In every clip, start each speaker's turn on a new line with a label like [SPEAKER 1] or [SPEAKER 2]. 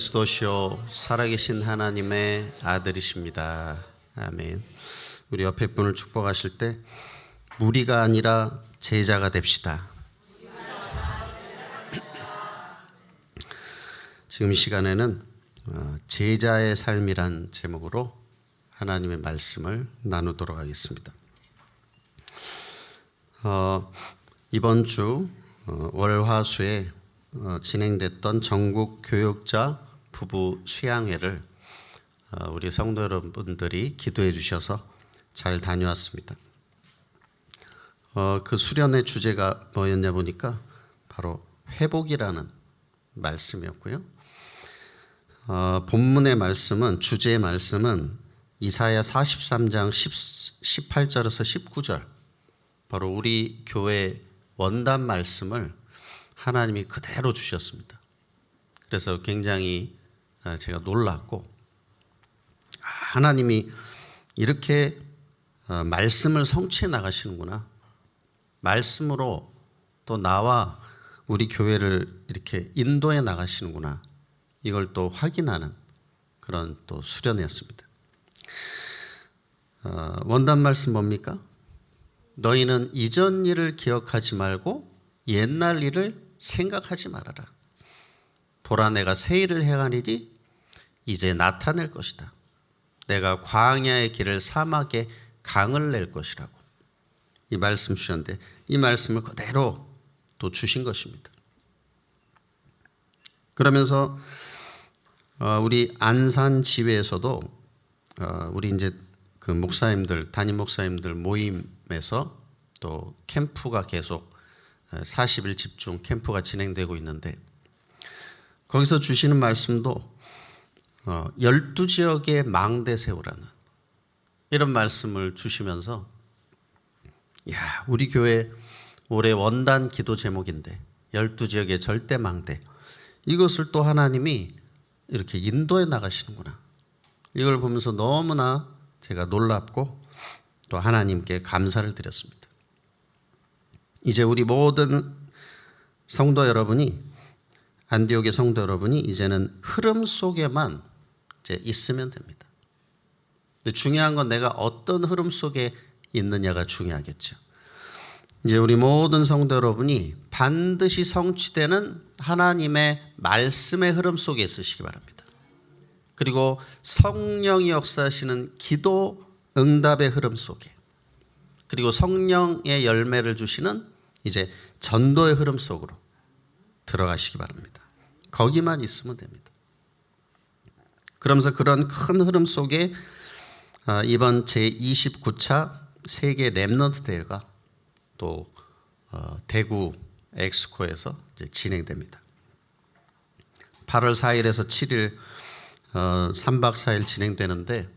[SPEAKER 1] 그리스도시요 살아계신 하나님의 아들이십니다. 아멘. 우리 옆에 분을 축복하실 때 무리가 아니라 제자가 됩시다. 지금 이 시간에는 제자의 삶이란 제목으로 하나님의 말씀을 나누도록 하겠습니다. 이번 주 월화수에 진행됐던 전국 교역자 부부 수양회를 우리 성도 여러분들이 기도해 주셔서 잘 다녀왔습니다. 그 수련의 주제가 뭐였냐 보니까 바로 회복이라는 말씀이었고요. 본문의 말씀은, 주제의 말씀은 이사야 43장 18절에서 19절, 바로 우리 교회 원단 말씀을 하나님이 그대로 주셨습니다. 그래서 굉장히 제가 놀랐고, 하나님이 이렇게 말씀을 성취해 나가시는구나, 말씀으로 또 나와 우리 교회를 이렇게 인도해 나가시는구나, 이걸 또 확인하는 그런 또 수련회였습니다. 원단 말씀 뭡니까? 너희는 이전 일을 기억하지 말고 옛날 일을 생각하지 말아라. 보라, 내가 새 일을 행하리니 이제 나타낼 것이다. 내가 광야의 길을 사막에 강을 낼 것이라고. 이 말씀 주셨는데, 이 말씀을 그대로 또 주신 것입니다. 그러면서 우리 안산 지회에서도 우리 이제 그 목사님들, 담임 목사님들 모임에서 또 캠프가 계속 40일 집중 캠프가 진행되고 있는데, 거기서 주시는 말씀도 12지역에 망대 세우라는 이런 말씀을 주시면서, 야, 우리 교회 올해 원단 기도 제목인데 12지역의 절대 망대, 이것을 또 하나님이 이렇게 인도해 나가시는구나, 이걸 보면서 너무나 제가 놀랍고 또 하나님께 감사를 드렸습니다. 이제 우리 모든 성도 여러분이, 안디옥의 성도 여러분이 이제는 흐름 속에만 이제 있으면 됩니다. 근데 중요한 건 내가 어떤 흐름 속에 있느냐가 중요하겠죠. 이제 우리 모든 성도 여러분이 반드시 성취되는 하나님의 말씀의 흐름 속에 있으시기 바랍니다. 그리고 성령이 역사하시는 기도 응답의 흐름 속에, 그리고 성령의 열매를 주시는 이제 전도의 흐름 속으로 들어가시기 바랍니다. 거기만 있으면 됩니다. 그러면서 그런 큰 흐름 속에 이번 제29차 세계 렘넌트 대회가 또 대구 엑스코에서 이제 진행됩니다. 8월 4일에서 7일 3박 4일 진행되는데,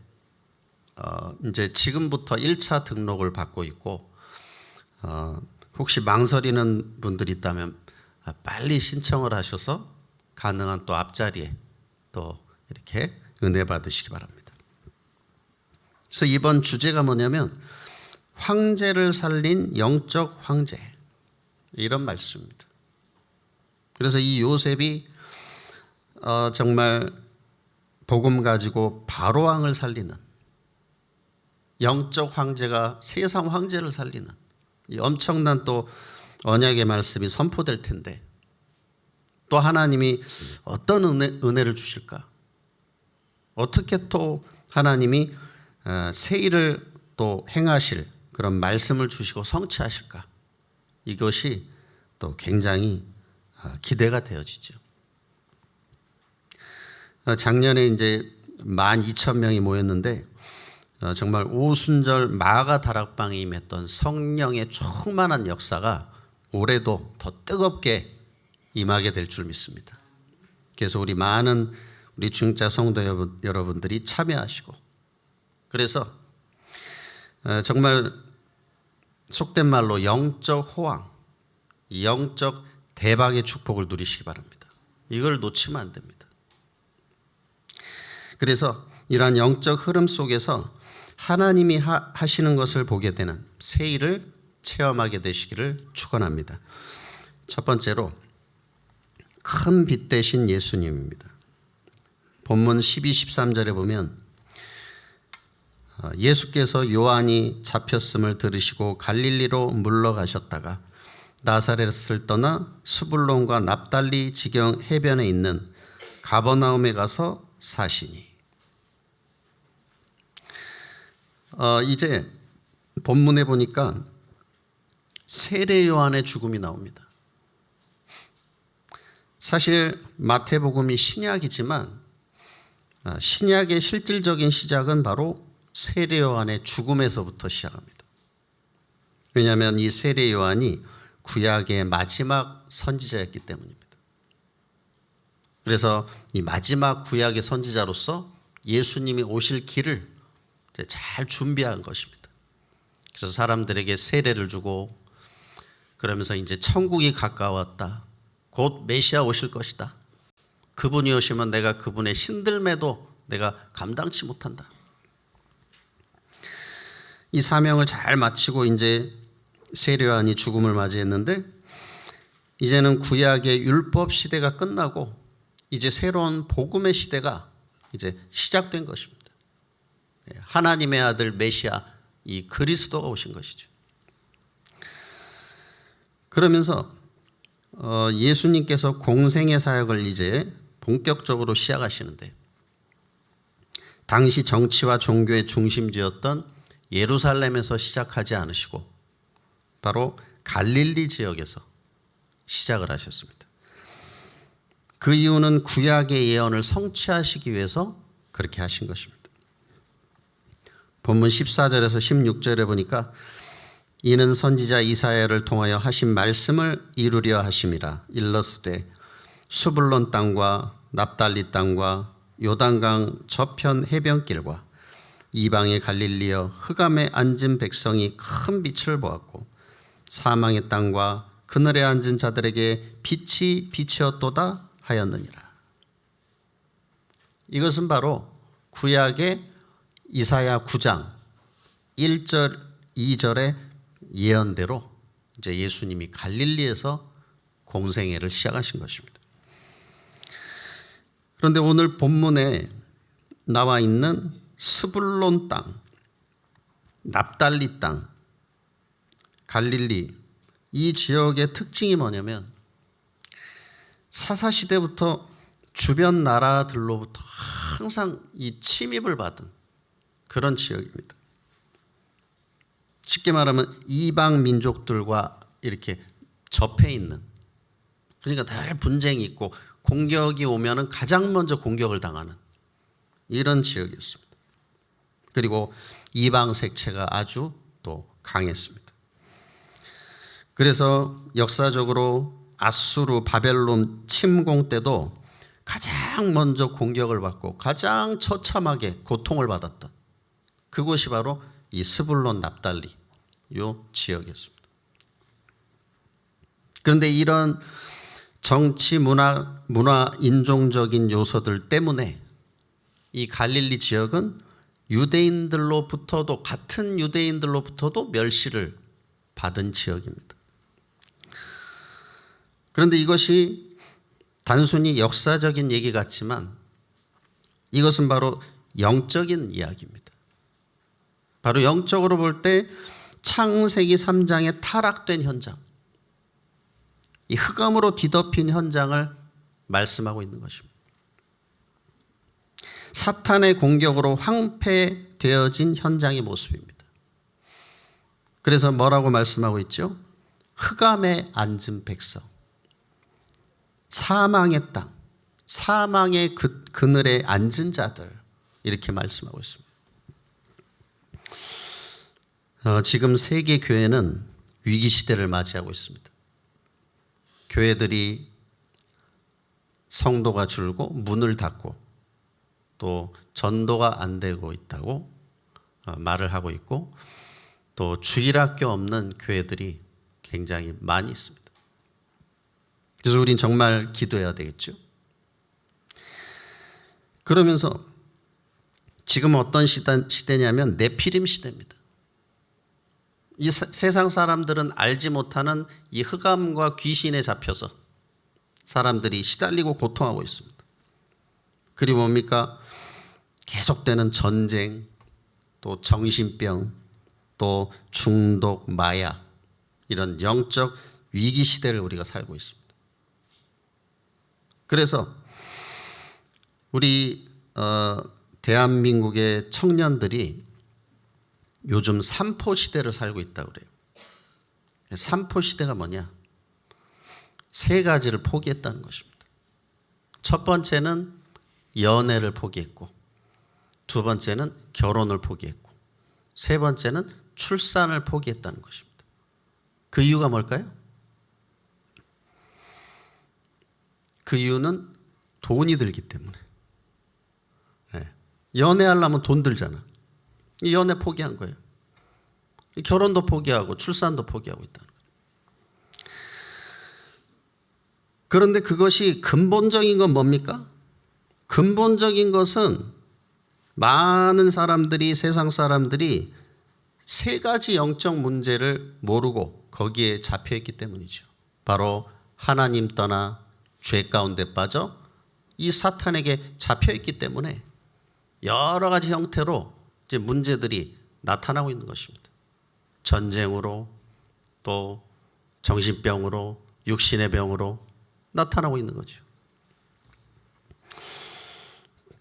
[SPEAKER 1] 이제 지금부터 1차 등록을 받고 있고, 혹시 망설이는 분들이 있다면 빨리 신청을 하셔서 가능한 또 앞자리에 또 이렇게 은혜 받으시기 바랍니다. 그래서 이번 주제가 뭐냐면 황제를 살린 영적 황제, 이런 말씀입니다. 그래서 이 요셉이 정말 복음 가지고 바로왕을 살리는, 영적 황제가 세상 황제를 살리는 이 엄청난 또 언약의 말씀이 선포될 텐데, 또 하나님이 어떤 은혜를 주실까? 어떻게 또 하나님이 새 일을 또 행하실 그런 말씀을 주시고 성취하실까? 이것이 또 굉장히 기대가 되어지죠. 작년에 이제 12,000명이 모였는데, 정말 오순절 마가 다락방에 임했던 성령의 충만한 역사가 올해도 더 뜨겁게 임하게 될 줄 믿습니다. 그래서 우리 많은 우리 중자 성도 여러분들이 참여하시고, 그래서 정말 속된 말로 영적 호황, 영적 대박의 축복을 누리시기 바랍니다. 이걸 놓치면 안 됩니다. 그래서 이러한 영적 흐름 속에서 하나님이 하시는 것을 보게 되는 새 일을 체험하게 되시기를 축원합니다. 첫 번째로 큰 빛 되신 예수님입니다. 본문 12, 13절에 보면 예수께서 요한이 잡혔음을 들으시고 갈릴리로 물러가셨다가 나사렛을 떠나 스불론과 납달리 지경 해변에 있는 가버나움에 가서 사시니. 이제 본문에 보니까 세례 요한의 죽음이 나옵니다. 사실 마태복음이 신약이지만 신약의 실질적인 시작은 바로 세례 요한의 죽음에서부터 시작합니다. 왜냐하면 이 세례 요한이 구약의 마지막 선지자였기 때문입니다. 그래서 이 마지막 구약의 선지자로서 예수님이 오실 길을 잘 준비한 것입니다. 그래서 사람들에게 세례를 주고 그러면서 이제 천국이 가까웠다. 곧 메시아 오실 것이다. 그분이 오시면 내가 그분의 신들매도 내가 감당치 못한다. 이 사명을 잘 마치고 이제 세례 요한이 죽음을 맞이했는데 이제는 구약의 율법 시대가 끝나고 이제 새로운 복음의 시대가 이제 시작된 것입니다. 하나님의 아들 메시아 이 그리스도가 오신 것이죠. 그러면서 예수님께서 공생의 사역을 이제 본격적으로 시작하시는데 당시 정치와 종교의 중심지였던 예루살렘에서 시작하지 않으시고 바로 갈릴리 지역에서 시작을 하셨습니다. 그 이유는 구약의 예언을 성취하시기 위해서 그렇게 하신 것입니다. 본문 14절에서 16절에 보니까 이는 선지자 이사야를 통하여 하신 말씀을 이루려 하심이라. 일러스되 수불론 땅과 납달리 땅과 요단강 저편 해변길과 이방의 갈릴리여 흑암에 앉은 백성이 큰 빛을 보았고 사망의 땅과 그늘에 앉은 자들에게 빛이 비치었도다 하였느니라. 이것은 바로 구약의 이사야 9장 1절 2절의 예언대로 이제 예수님이 갈릴리에서 공생애를 시작하신 것입니다. 그런데 오늘 본문에 나와 있는 스불론 땅, 납달리 땅, 갈릴리 이 지역의 특징이 뭐냐면 사사시대부터 주변 나라들로부터 항상 이 침입을 받은 그런 지역입니다. 쉽게 말하면 이방 민족들과 이렇게 접해 있는, 그러니까 늘 분쟁이 있고 공격이 오면은 가장 먼저 공격을 당하는 이런 지역이었습니다. 그리고 이방 색채가 아주 또 강했습니다. 그래서 역사적으로 아수르 바벨론 침공 때도 가장 먼저 공격을 받고 가장 처참하게 고통을 받았던 그곳이 바로 이 스불론 납달리 요 지역이었습니다. 그런데 이런 정치, 문화, 인종적인 요소들 때문에 이 갈릴리 지역은 유대인들로부터도 같은 유대인들로부터도 멸시를 받은 지역입니다. 그런데 이것이 단순히 역사적인 얘기 같지만 이것은 바로 영적인 이야기입니다. 바로 영적으로 볼 때 창세기 3장의 타락된 현장, 이 흑암으로 뒤덮인 현장을 말씀하고 있는 것입니다. 사탄의 공격으로 황폐되어진 현장의 모습입니다. 그래서 뭐라고 말씀하고 있죠? 흑암에 앉은 백성, 사망의 땅, 사망의 그늘에 앉은 자들 이렇게 말씀하고 있습니다. 지금 세계 교회는 위기 시대를 맞이하고 있습니다. 교회들이 성도가 줄고 문을 닫고 또 전도가 안 되고 있다고 말을 하고 있고 또 주일학교 없는 교회들이 굉장히 많이 있습니다. 그래서 우린 정말 기도해야 되겠죠. 그러면서 지금 어떤 시대냐면 네피림 시대입니다. 이 세상 사람들은 알지 못하는 이 흑암과 귀신에 잡혀서 사람들이 시달리고 고통하고 있습니다. 그리고 뭡니까? 계속되는 전쟁, 또 정신병, 또 중독, 마약, 이런 영적 위기 시대를 우리가 살고 있습니다. 그래서 우리 대한민국의 청년들이 요즘 삼포 시대를 살고 있다고 그래요. 삼포 시대가 뭐냐? 세 가지를 포기했다는 것입니다. 첫 번째는 연애를 포기했고, 두 번째는 결혼을 포기했고, 세 번째는 출산을 포기했다는 것입니다. 그 이유가 뭘까요? 그 이유는 돈이 들기 때문에. 연애하려면 돈 들잖아. 연애 포기한 거예요. 결혼도 포기하고 출산도 포기하고 있다는 거예요. 그런데 그것이 근본적인 건 뭡니까? 근본적인 것은 많은 사람들이, 세상 사람들이 세 가지 영적 문제를 모르고 거기에 잡혀있기 때문이죠. 바로 하나님 떠나 죄 가운데 빠져 이 사탄에게 잡혀있기 때문에 여러 가지 형태로 이제 문제들이 나타나고 있는 것입니다. 전쟁으로, 또 정신병으로, 육신의 병으로 나타나고 있는 거죠.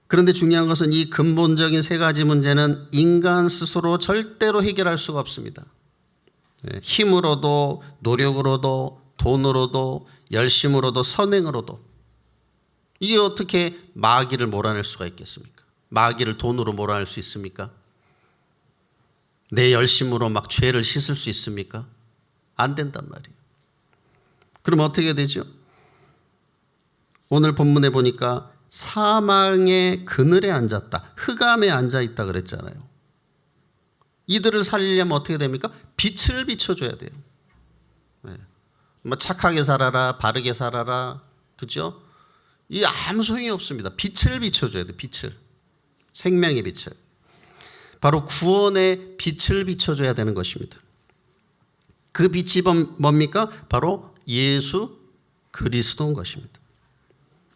[SPEAKER 1] 그런데 중요한 것은 이 근본적인 세 가지 문제는 인간 스스로 절대로 해결할 수가 없습니다. 힘으로도, 노력으로도, 돈으로도, 열심으로도, 선행으로도. 이게 어떻게 마귀를 몰아낼 수가 있겠습니까? 마귀를 돈으로 몰아낼 수 있습니까? 내 열심으로 막 죄를 씻을 수 있습니까? 안 된단 말이에요. 그럼 어떻게 되죠? 오늘 본문에 보니까 사망의 그늘에 앉았다, 흑암에 앉아있다 그랬잖아요. 이들을 살리려면 어떻게 됩니까? 빛을 비춰줘야 돼요. 뭐 착하게 살아라, 바르게 살아라, 그죠? 이 아무 소용이 없습니다. 빛을 비춰줘야 돼요. 빛을, 생명의 빛을, 바로 구원의 빛을 비춰줘야 되는 것입니다. 그 빛이 뭡니까? 바로 예수 그리스도인 것입니다.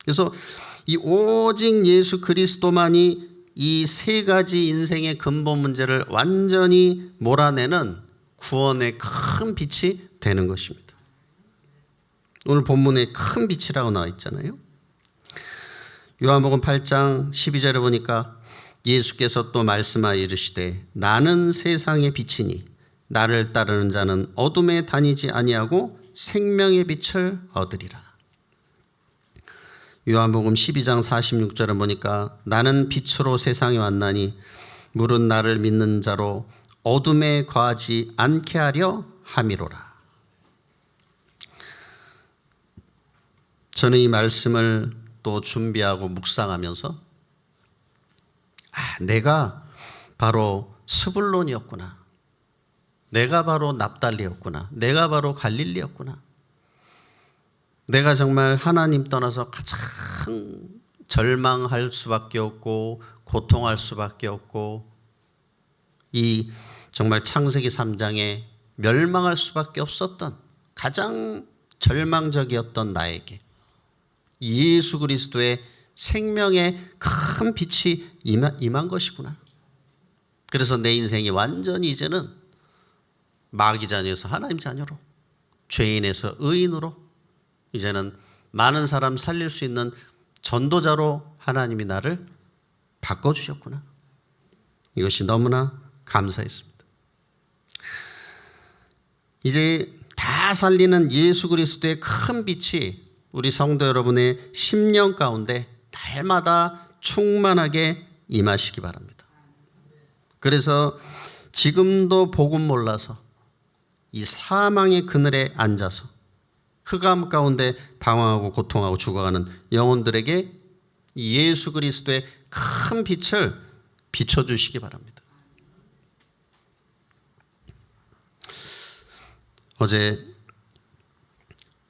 [SPEAKER 1] 그래서 이 오직 예수 그리스도만이 이 세 가지 인생의 근본 문제를 완전히 몰아내는 구원의 큰 빛이 되는 것입니다. 오늘 본문에 큰 빛이라고 나와 있잖아요. 요한복음 8장 12절에 보니까 예수께서 또 말씀하여 이르시되 나는 세상의 빛이니 나를 따르는 자는 어둠에 다니지 아니하고 생명의 빛을 얻으리라. 요한복음 12장 46절에 보니까 나는 빛으로 세상에 왔나니 물은 나를 믿는 자로 어둠에 거하지 않게 하려 함이로라. 저는 이 말씀을 또 준비하고 묵상하면서 내가 바로 스불론이었구나, 내가 바로 납달리였구나, 내가 바로 갈릴리였구나, 내가 정말 하나님 떠나서 가장 절망할 수밖에 없고 고통할 수밖에 없고 이 정말 창세기 3장에 멸망할 수밖에 없었던 가장 절망적이었던 나에게 예수 그리스도의 생명의 큰 빛이 임한 것이구나. 그래서 내 인생이 완전히 이제는 마귀 자녀에서 하나님 자녀로, 죄인에서 의인으로, 이제는 많은 사람 살릴 수 있는 전도자로 하나님이 나를 바꿔주셨구나. 이것이 너무나 감사했습니다. 이제 다 살리는 예수 그리스도의 큰 빛이 우리 성도 여러분의 심령 가운데 날마다 충만하게 임하시기 바랍니다. 그래서 지금도 복음 몰라서 이 사망의 그늘에 앉아서 흑암 가운데 방황하고 고통하고 죽어가는 영혼들에게 예수 그리스도의 큰 빛을 비춰주시기 바랍니다. 어제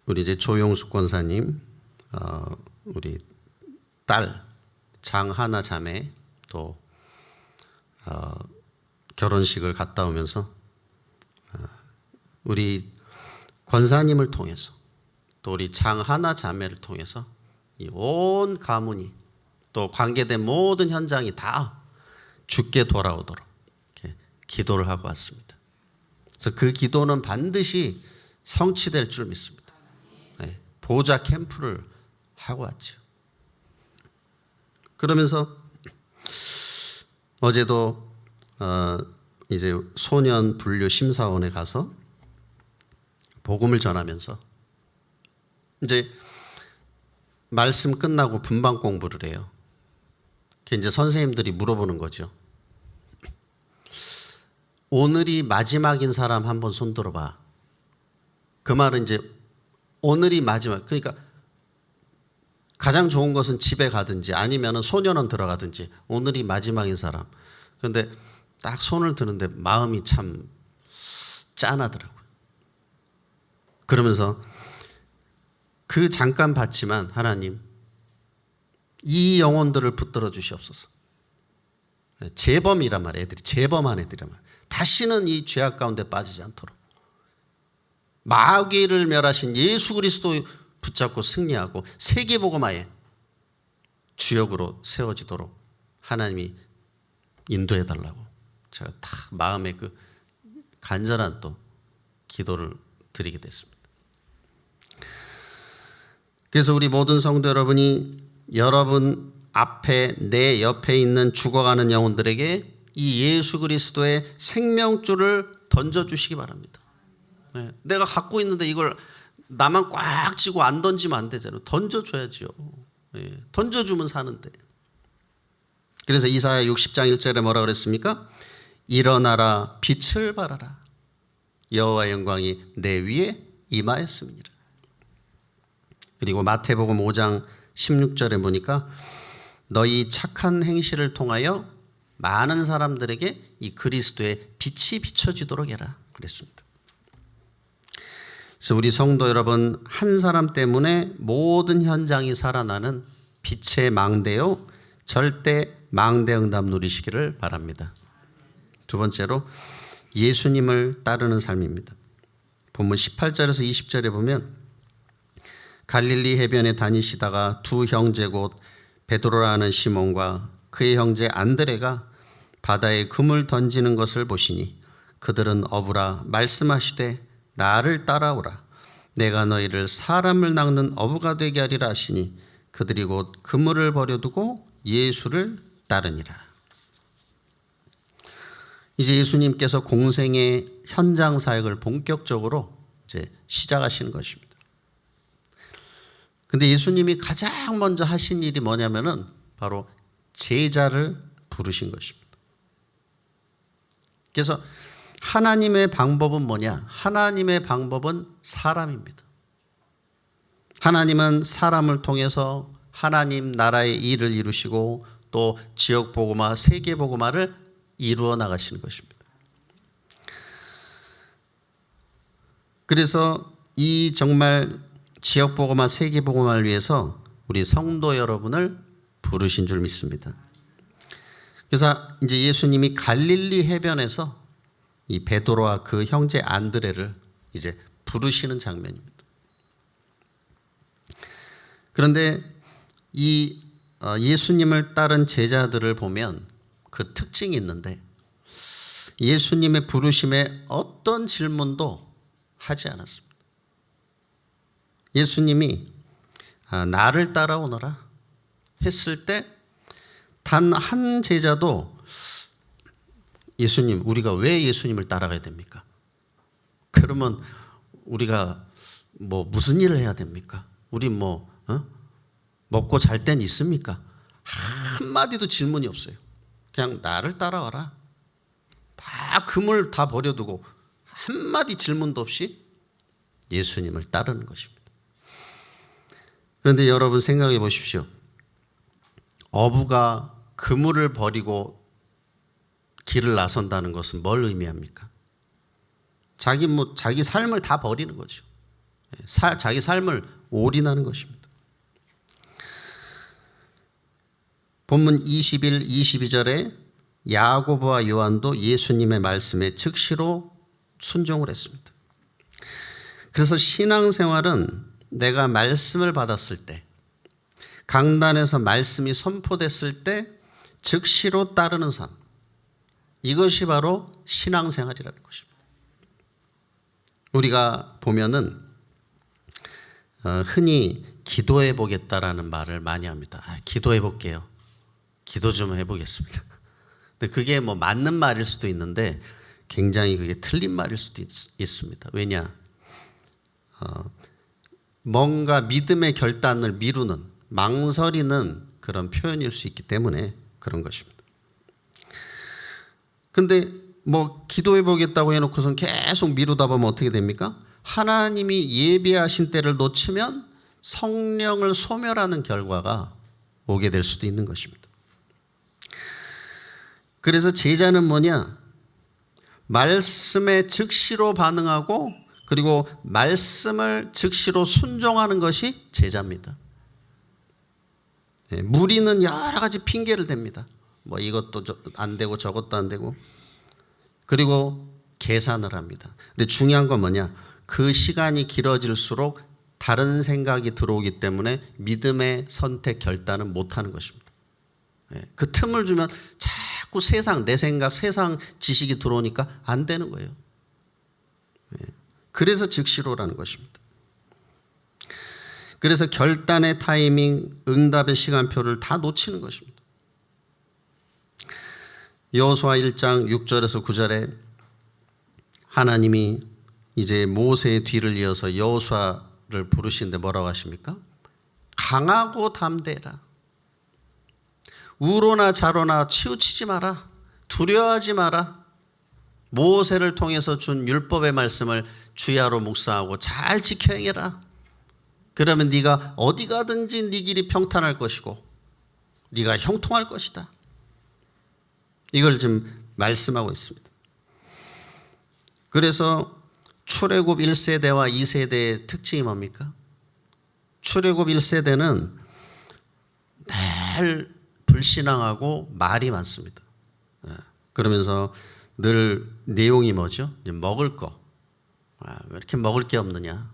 [SPEAKER 1] 우리 이제 조용숙 권사님, 우리 딸 장하나 자매 또 결혼식을 갔다 오면서 우리 권사님을 통해서 또 우리 장하나 자매를 통해서 이 온 가문이 또 관계된 모든 현장이 다 주께 돌아오도록 이렇게 기도를 하고 왔습니다. 그래서 그 기도는 반드시 성취될 줄 믿습니다. 네, 보좌 캠프를 하고 왔죠. 그러면서 어제도 이제 소년 분류 심사원에 가서 복음을 전하면서 이제 말씀 끝나고 분방 공부를 해요. 이제 선생님들이 물어보는 거죠. 오늘이 마지막인 사람 한번 손 들어봐. 그 말은 이제 오늘이 마지막. 그러니까 가장 좋은 것은 집에 가든지 아니면 소년원 들어가든지 오늘이 마지막인 사람. 그런데 딱 손을 드는데 마음이 참 짠하더라고요. 그러면서 그 잠깐 봤지만 하나님 이 영혼들을 붙들어 주시옵소서. 재범이란 말이에요. 애들이 재범한 애들이란 말이에요. 다시는 이 죄악 가운데 빠지지 않도록 마귀를 멸하신 예수 그리스도 붙잡고 승리하고 세계복음화의 주역으로 세워지도록 하나님이 인도해 달라고 제가 다 마음에 그 간절한 또 기도를 드리게 됐습니다. 그래서 우리 모든 성도 여러분이 여러분 앞에 내 옆에 있는 죽어가는 영혼들에게 이 예수 그리스도의 생명줄을 던져주시기 바랍니다. 네, 내가 갖고 있는데 이걸 나만 꽉 쥐고 안 던지면 안 되잖아요. 던져줘야죠. 네, 던져주면 사는데. 그래서 이사야 60장 1절에 뭐라 그랬습니까? 일어나라 빛을 발하라 여호와의 영광이 내 위에 임하였습니다. 그리고 마태복음 5장 16절에 보니까 너희 착한 행실을 통하여 많은 사람들에게 이 그리스도의 빛이 비춰지도록 해라 그랬습니다. 그래서 우리 성도 여러분 한 사람 때문에 모든 현장이 살아나는 빛의 망대요 절대 망대 응답 누리시기를 바랍니다. 두 번째로 예수님을 따르는 삶입니다. 본문 18절에서 20절에 보면 갈릴리 해변에 다니시다가 두 형제 곧 베드로라는 시몬과 그의 형제 안드레가 바다에 금을 던지는 것을 보시니 그들은 어부라 말씀하시되 나를 따라오라 내가 너희를 사람을 낚는 어부가 되게 하리라 하시니 그들이 곧 그물을 버려두고 예수를 따르니라. 이제 예수님께서 공생의 현장 사역을 본격적으로 이제 시작하시는 것입니다. 근데 예수님이 가장 먼저 하신 일이 뭐냐면은 바로 제자를 부르신 것입니다. 그래서 하나님의 방법은 뭐냐? 하나님의 방법은 사람입니다. 하나님은 사람을 통해서 하나님 나라의 일을 이루시고 또 지역 복음화, 세계 복음화를 이루어 나가시는 것입니다. 그래서 이 정말 지역 복음화, 세계 복음화를 위해서 우리 성도 여러분을 부르신 줄 믿습니다. 그래서 이제 예수님이 갈릴리 해변에서 이 베드로와 그 형제 안드레를 이제 부르시는 장면입니다. 그런데 이 예수님을 따른 제자들을 보면 그 특징이 있는데 예수님의 부르심에 어떤 질문도 하지 않았습니다. 예수님이 나를 따라오너라 했을 때 단 한 제자도 예수님, 우리가 왜 예수님을 따라가야 됩니까? 그러면 우리가 뭐 무슨 일을 해야 됩니까? 우리 먹고 잘 땐 있습니까? 한마디도 질문이 없어요. 그냥 나를 따라와라. 다 금을 다 버려두고 한마디 질문도 없이 예수님을 따르는 것입니다. 그런데 여러분 생각해 보십시오. 어부가 그물을 버리고 길을 나선다는 것은 뭘 의미합니까? 자기 삶을 다 버리는 거죠. 자기 삶을 올인하는 것입니다. 본문 21, 22절에 야고보와 요한도 예수님의 말씀에 즉시로 순종을 했습니다. 그래서 신앙생활은 내가 말씀을 받았을 때 강단에서 말씀이 선포됐을 때 즉시로 따르는 삶. 이것이 바로 신앙생활이라는 것입니다. 우리가 보면은 흔히 기도해 보겠다라는 말을 많이 합니다. 기도해 볼게요. 기도 좀 해보겠습니다. 근데 그게 뭐 맞는 말일 수도 있는데 굉장히 그게 틀린 말일 수도 있습니다. 왜냐? 뭔가 믿음의 결단을 미루는, 망설이는 그런 표현일 수 있기 때문에 그런 것입니다. 근데 뭐 기도해 보겠다고 해놓고선 계속 미루다 보면 어떻게 됩니까? 하나님이 예비하신 때를 놓치면 성령을 소멸하는 결과가 오게 될 수도 있는 것입니다. 그래서 제자는 뭐냐? 말씀에 즉시로 반응하고 그리고 말씀을 즉시로 순종하는 것이 제자입니다. 무리는 여러 가지 핑계를 댑니다. 뭐 이것도 안 되고 저것도 안 되고 그리고 계산을 합니다. 근데 중요한 건 뭐냐? 그 시간이 길어질수록 다른 생각이 들어오기 때문에 믿음의 선택 결단은 못하는 것입니다. 그 틈을 주면 자꾸 세상, 내 생각, 세상 지식이 들어오니까 안 되는 거예요. 그래서 즉시로라는 것입니다. 그래서 결단의 타이밍, 응답의 시간표를 다 놓치는 것입니다. 여호수아 1장 6절에서 9절에 하나님이 이제 모세의 뒤를 이어서 여호수아를 부르시는데 뭐라고 하십니까? 강하고 담대해라. 우로나 좌로나 치우치지 마라. 두려워하지 마라. 모세를 통해서 준 율법의 말씀을 주야로 묵상하고 잘 지켜 행해라. 그러면 네가 어디 가든지 네 길이 평탄할 것이고 네가 형통할 것이다. 이걸 지금 말씀하고 있습니다. 그래서 출애굽 1세대와 2세대의 특징이 뭡니까? 출애굽 1세대는 늘 불신앙하고 말이 많습니다. 그러면서 늘 내용이 뭐죠? 먹을 거. 왜 이렇게 먹을 게 없느냐?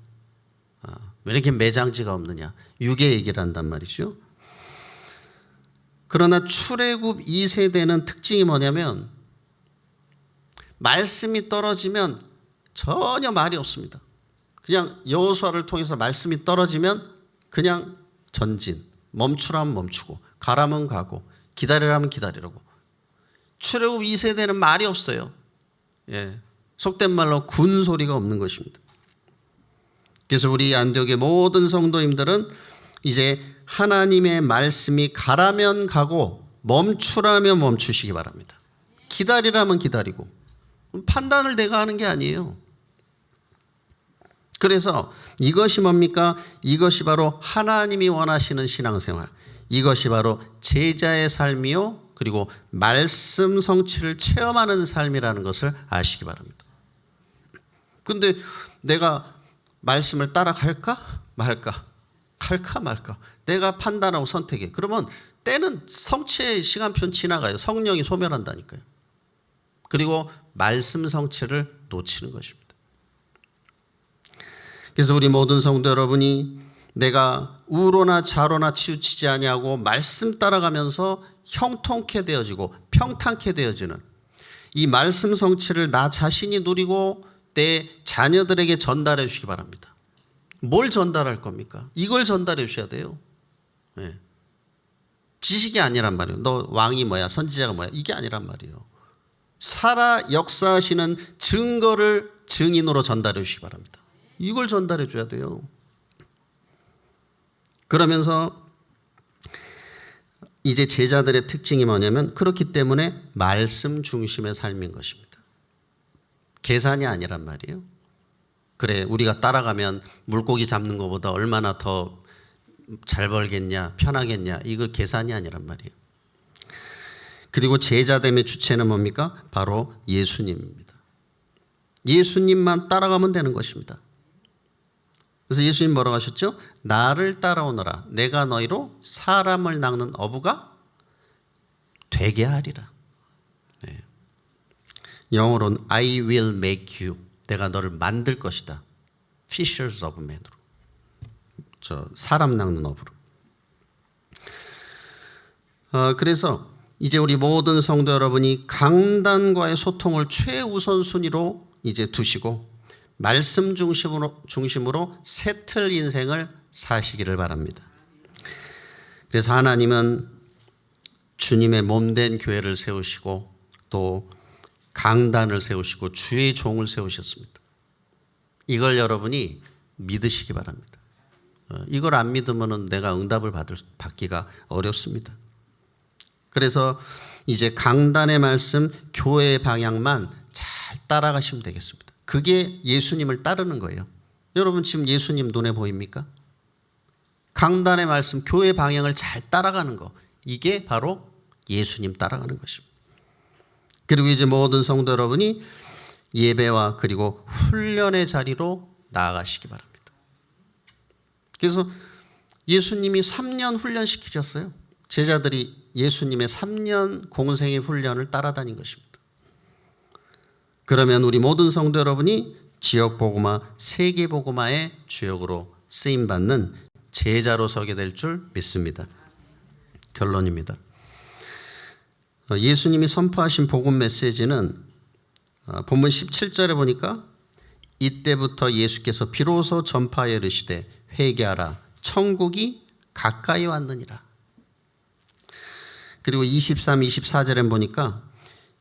[SPEAKER 1] 왜 이렇게 매장지가 없느냐? 육의 얘기를 한단 말이죠. 그러나 출애굽 2세대는 특징이 뭐냐면 말씀이 떨어지면 전혀 말이 없습니다. 그냥 여호수아를 통해서 말씀이 떨어지면 그냥 전진, 멈추라면 멈추고 가라면 가고 기다리라면 기다리라고. 출애굽 2세대는 말이 없어요. 속된 말로 군 소리가 없는 것입니다. 그래서 우리 안디옥의 모든 성도님들은 이제 하나님의 말씀이 가라면 가고 멈추라면 멈추시기 바랍니다. 기다리라면 기다리고 판단을 내가 하는 게 아니에요. 그래서 이것이 뭡니까? 이것이 바로 하나님이 원하시는 신앙생활. 이것이 바로 제자의 삶이요. 그리고 말씀 성취를 체험하는 삶이라는 것을 아시기 바랍니다. 근데 내가 말씀을 따라갈까 말까? 갈까 말까? 내가 판단하고 선택해. 그러면 때는 성취의 시간표는 지나가요. 성령이 소멸한다니까요. 그리고 말씀 성취를 놓치는 것입니다. 그래서 우리 모든 성도 여러분이 내가 우로나 좌로나 치우치지 아니하고 말씀 따라가면서 형통케 되어지고 평탄케 되어지는 이 말씀 성취를 나 자신이 누리고 내 자녀들에게 전달해 주시기 바랍니다. 뭘 전달할 겁니까? 이걸 전달해 주셔야 돼요. 지식이 아니란 말이에요. 너 왕이 뭐야? 선지자가 뭐야? 이게 아니란 말이에요. 살아 역사하시는 증거를 증인으로 전달해 주시기 바랍니다. 이걸 전달해 줘야 돼요. 그러면서 이제 제자들의 특징이 뭐냐면 그렇기 때문에 말씀 중심의 삶인 것입니다. 계산이 아니란 말이에요. 그래, 우리가 따라가면 물고기 잡는 것보다 얼마나 더 잘 벌겠냐, 편하겠냐, 이거 계산이 아니란 말이에요. 그리고 제자됨의 주체는 뭡니까? 바로 예수님입니다. 예수님만 따라가면 되는 것입니다. 그래서 예수님 뭐라고 하셨죠? 나를 따라오너라. 내가 너희로 사람을 낚는 어부가 되게 하리라. 영어로는 I will make you. 내가 너를 만들 것이다. Fishers of men으로. 사람 낚는 어부로. 그래서 이제 우리 모든 성도 여러분이 강단과의 소통을 최우선순위로 이제 두시고 말씀 중심으로 새틀 인생을 사시기를 바랍니다. 그래서 하나님은 주님의 몸된 교회를 세우시고 또 강단을 세우시고 주의 종을 세우셨습니다. 이걸 여러분이 믿으시기 바랍니다. 이걸 안 믿으면 내가 응답을 받기가 어렵습니다. 그래서 이제 강단의 말씀, 교회의 방향만 잘 따라가시면 되겠습니다. 그게 예수님을 따르는 거예요. 여러분 지금 예수님 눈에 보입니까? 강단의 말씀, 교회 방향을 잘 따라가는 거, 이게 바로 예수님 따라가는 것입니다. 그리고 이제 모든 성도 여러분이 예배와 그리고 훈련의 자리로 나아가시기 바랍니다. 그래서 예수님이 3년 훈련시키셨어요. 제자들이 예수님의 3년 공생의 훈련을 따라다닌 것입니다. 그러면 우리 모든 성도 여러분이 지역복음화, 세계복음화의 주역으로 쓰임받는 제자로 서게 될 줄 믿습니다. 결론입니다. 예수님이 선포하신 복음 메시지는 본문 17절에 보니까 이때부터 예수께서 비로소 전파하여 이르시되 회개하라 천국이 가까이 왔느니라. 그리고 23, 24절에 보니까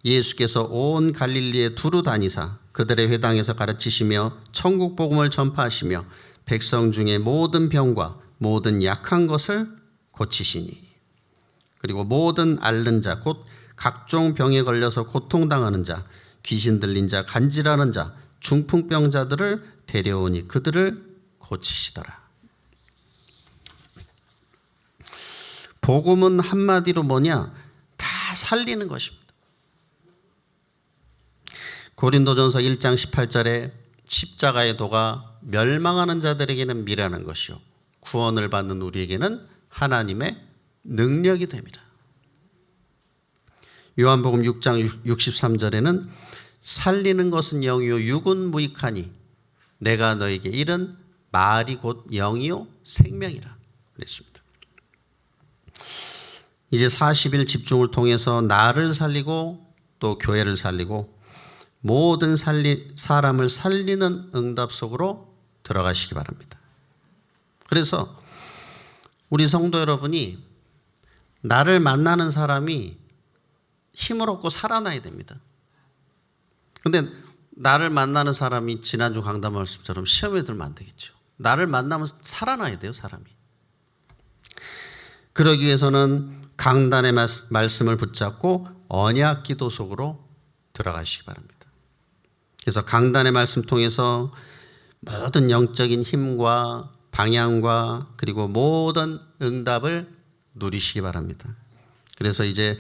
[SPEAKER 1] 예수께서 온 갈릴리에 두루 다니사 그들의 회당에서 가르치시며 천국 복음을 전파하시며 백성 중에 모든 병과 모든 약한 것을 고치시니 그리고 모든 앓는 자 곧 각종 병에 걸려서 고통당하는 자 귀신 들린 자 간질하는 자 중풍병자들을 데려오니 그들을 고치시더라. 복음은 한마디로 뭐냐? 다 살리는 것입니다. 고린도전서 1장 18절에 십자가의 도가 멸망하는 자들에게는 미련한 것이요 구원을 받는 우리에게는 하나님의 능력이 됩니다. 요한복음 6장 63절에는 살리는 것은 영이요 육은 무익하니 내가 너에게 이른 말이 곧 영이요 생명이라 그랬습니다. 이제 40일 집중을 통해서 나를 살리고 또 교회를 살리고 모든 사람을 살리는 응답 속으로 들어가시기 바랍니다. 그래서 우리 성도 여러분이 나를 만나는 사람이 힘을 얻고 살아나야 됩니다. 근데 나를 만나는 사람이 지난주 강단 말씀처럼 시험에 들면 안 되겠죠. 나를 만나면 살아나야 돼요, 사람이. 그러기 위해서는 강단의 말씀을 붙잡고 언약 기도 속으로 들어가시기 바랍니다. 그래서 강단의 말씀 통해서 모든 영적인 힘과 방향과 그리고 모든 응답을 누리시기 바랍니다. 그래서 이제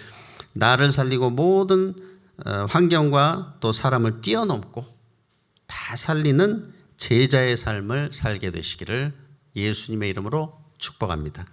[SPEAKER 1] 나를 살리고 모든 환경과 또 사람을 뛰어넘고 다 살리는 제자의 삶을 살게 되시기를 예수님의 이름으로 축복합니다.